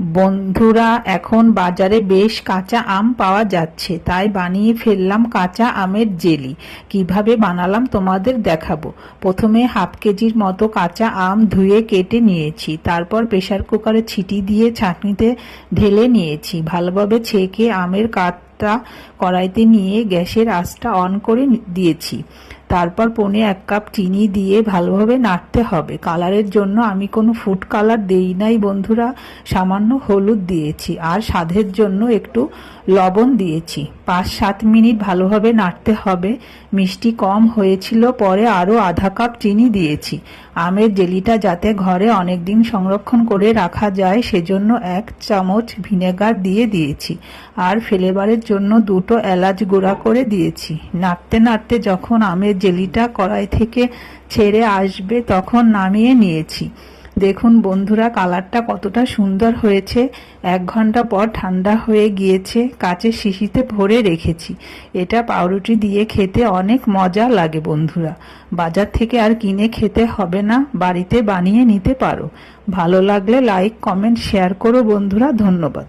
বন্ধুরা, এখন বাজারে বেশ কাঁচা আম পাওয়া যাচ্ছে, তাই বানিয়ে ফেললাম কাঁচা আমের জেলি। কিভাবে বানালাম তোমাদের দেখাবো। প্রথমে হাফ কেজির মতো কাঁচা আম ধুয়ে কেটে নিয়েছি, তারপর প্রেসার কুকারে ছিটি দিয়ে ছাঁকনিতে ঢেলে নিয়েছি। ভালোভাবে ছেঁকে আমের কাঠটা কড়াইতে নিয়ে গ্যাসের আঁচটা অন করে দিয়েছি। তারপর 1.5 কাপ চিনি দিয়ে ভালোভাবে নাড়তে হবে। কালারের জন্য আমি কোনো ফুড কালার দেই নাই বন্ধুরা, সামান্য হলুদ দিয়েছি আর স্বাদের জন্য একটু লবণ দিয়েছি। 5-7 মিনিট ভালোভাবে নাড়তে হবে। মিষ্টি কম হয়েছিল, পরে আরও আধা কাপ চিনি দিয়েছি। আমের জেলিটা যাতে ঘরে অনেক দিন সংরক্ষণ করে রাখা যায় সেজন্য 1 চামচ ভিনেগার দিয়েছি আর ফ্লেভারের জন্য 2টো এলাচ গুঁড়া করে দিয়েছি। নাড়তে নাড়তে যখন আমের জেলিটা কড়াই থেকে ছেড়ে আসবে তখন নামিয়ে নিয়েছি। দেখুন বন্ধুরা, কালারটা কতটা সুন্দর হয়েছে। 1 ঘন্টা পর ঠান্ডা হয়ে গিয়েছে, কাচের শিশিতে ভরে রেখেছি। এটা পাউরুটি দিয়ে খেতে অনেক মজা লাগে বন্ধুরা। বাজার থেকে আর কিনে খেতে হবে না, বাড়িতে বানিয়ে নিতে পারো। ভালো লাগলে লাইক, কমেন্ট, শেয়ার করো বন্ধুরা। ধন্যবাদ।